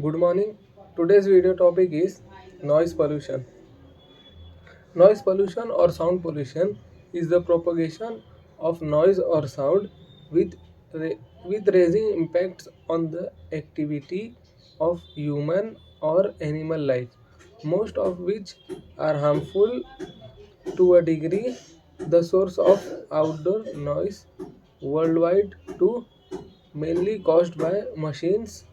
Good morning. Today's video topic is noise pollution. Noise pollution or sound pollution is the propagation of noise or sound with with raising impacts on the activity of human or animal life, most of which are harmful to a degree. The source of outdoor noise worldwide to mainly caused by machines,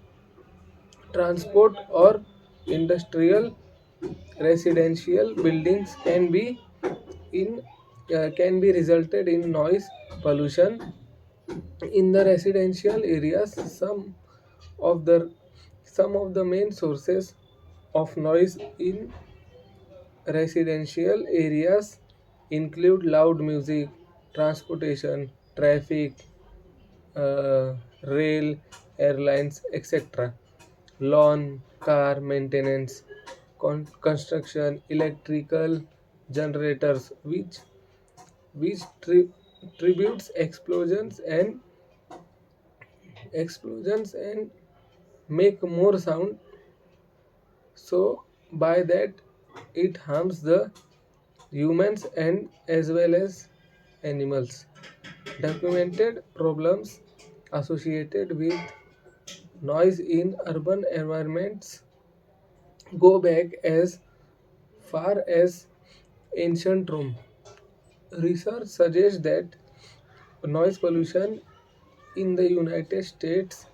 transport, or industrial. Residential buildings in can be resulted in noise pollution. In the residential areas, of the some of the main sources of noise in residential areas include loud music, transportation, traffic, rail, airlines, etc. Lawn, car maintenance, construction, electrical generators, which tributes explosions and make more sound. So by that it harms the humans and as well as animals. Documented problems associated with noise in urban environments go back as far as ancient Rome. Research suggests that noise pollution in the United States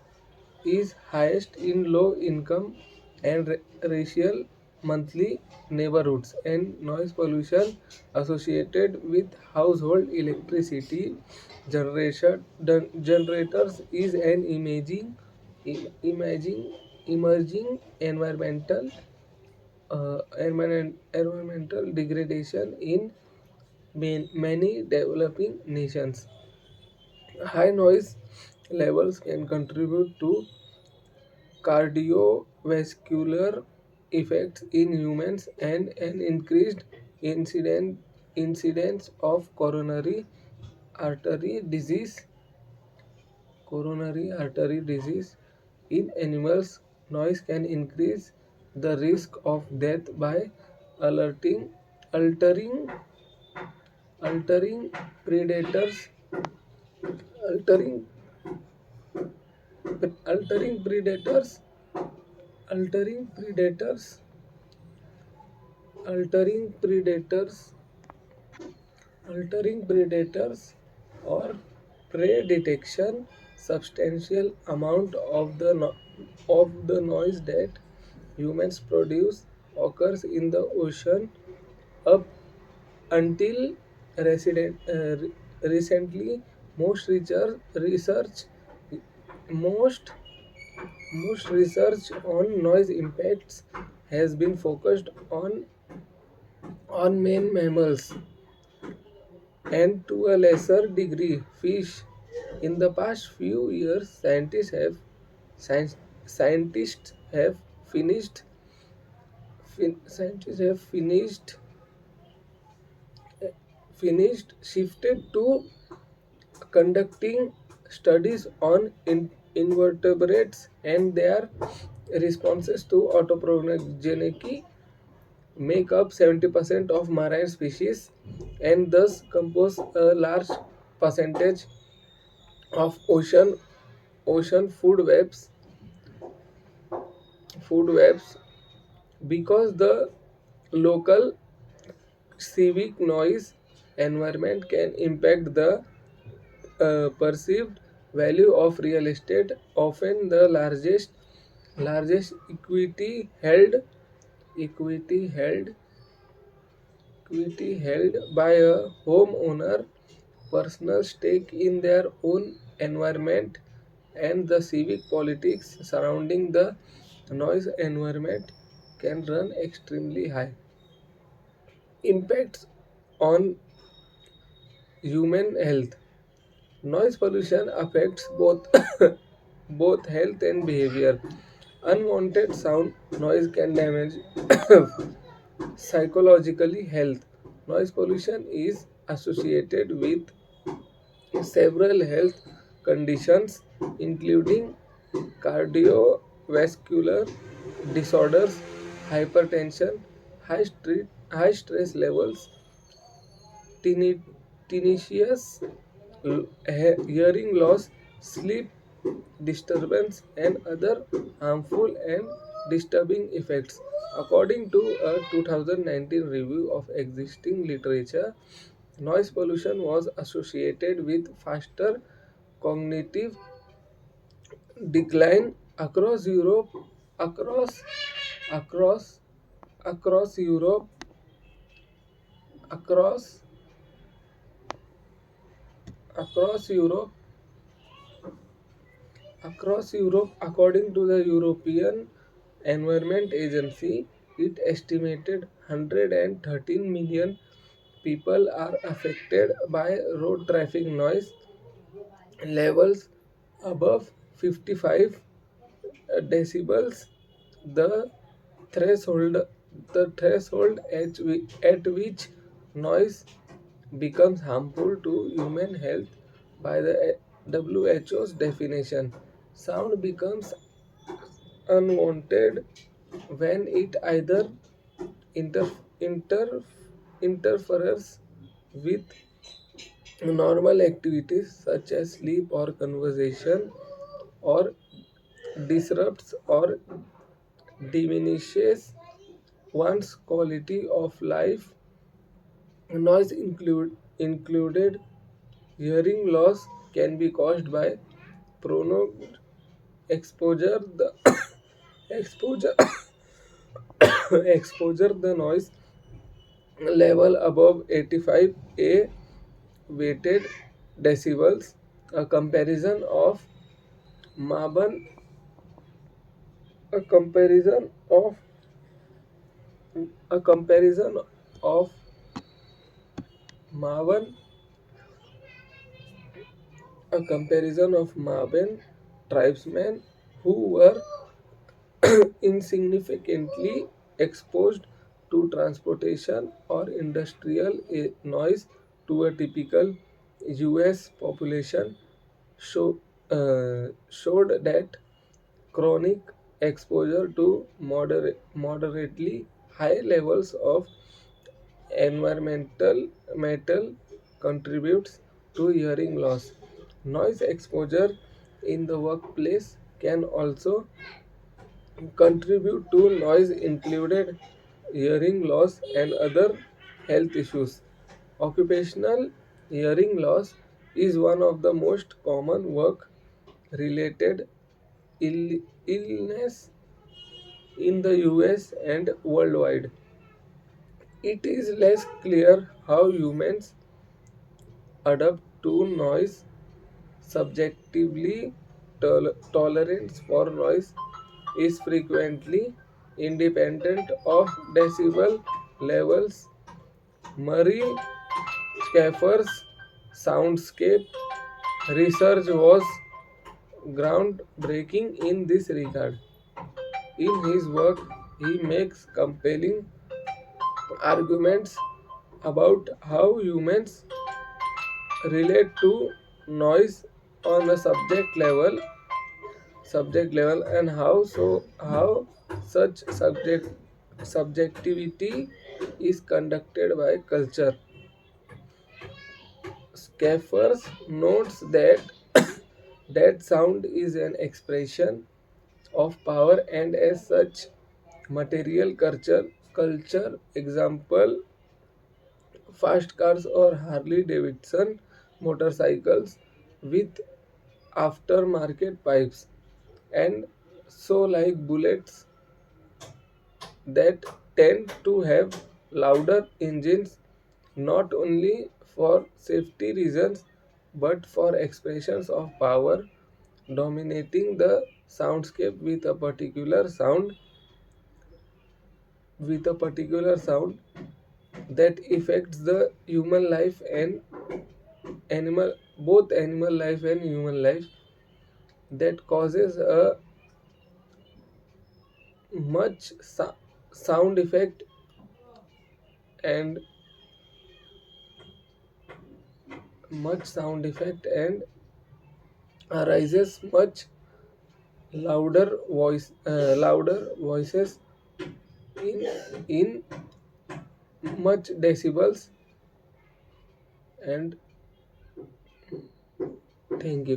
is highest in low income and racial monthly neighborhoods, and noise pollution associated with household electricity generators is an emerging environmental degradation in many developing nations. High noise levels can contribute to cardiovascular effects in humans and an increased incidence of artery disease coronary artery disease in animals. Noise can increase the risk of death by alerting altering altering predators altering altering predators altering predators altering predators altering predators or prey detection. Substantial amount of the noise that humans produce occurs in the ocean up until recently. Most most research on noise impacts has been focused on main mammals and to a lesser degree fish. In the past few years, science, scientists have finished scientists have finished shifted to conducting studies on invertebrates and their responses to autoprogeny make up 70% of marine species and thus compose a large percentage of ocean food webs. Because the local civic noise environment can impact the perceived value of real estate. Often the largest equity held equity held by a homeowner personal stake in their own environment, and the civic politics surrounding the noise environment can run extremely high. Impacts on human health. Noise pollution affects both both health and behavior. Unwanted sound noise can damage psychologically health. Noise pollution is associated with several health conditions including cardio cardiovascular disorders, hypertension, high stress levels, tinni- tinnitus, hearing loss, sleep disturbance, and other harmful and disturbing effects. According to a 2019 review of existing literature, noise pollution was associated with faster cognitive decline across across across Europe across across Europe across Europe. According to the European Environment Agency, it estimated 113 million people are affected by road traffic noise levels above 55 decibels. The threshold at which noise becomes harmful to human health by the WHO's definition. Sound becomes unwanted when it either inter, inter, interferes with normal activities such as sleep or conversation, or disrupts or diminishes one's quality of life. Noise included hearing loss can be caused by prolonged exposure. The exposure exposure the noise level above 85 a weighted decibels. A comparison of Marban a comparison of Marban a comparison of Marban tribesmen who were insignificantly exposed to transportation or industrial noise to a typical US population showed that chronic exposure to moderately high levels of environmental metal contributes to hearing loss. Noise exposure in the workplace can also contribute to noise included hearing loss and other health issues. Occupational hearing loss is one of the most common work related illness in the US and worldwide. It is less clear how humans adapt to noise subjectively. Tolerance for noise is frequently independent of decibel levels. Murray Schafer's soundscape research was groundbreaking in this regard. In his work, he makes compelling arguments about how humans relate to noise on a subject level, and how such subjectivity is conducted by culture. Schaeffer notes that that sound is an expression of power, and as such material culture example, fast cars or Harley Davidson motorcycles with aftermarket pipes, and so like bullets that tend to have louder engines, not only for safety reasons but for expressions of power, dominating the soundscape with a particular sound that affects the human life and animal both animal life and human life, that causes a much sound effect and and arises much louder voices in much decibels. And thank you.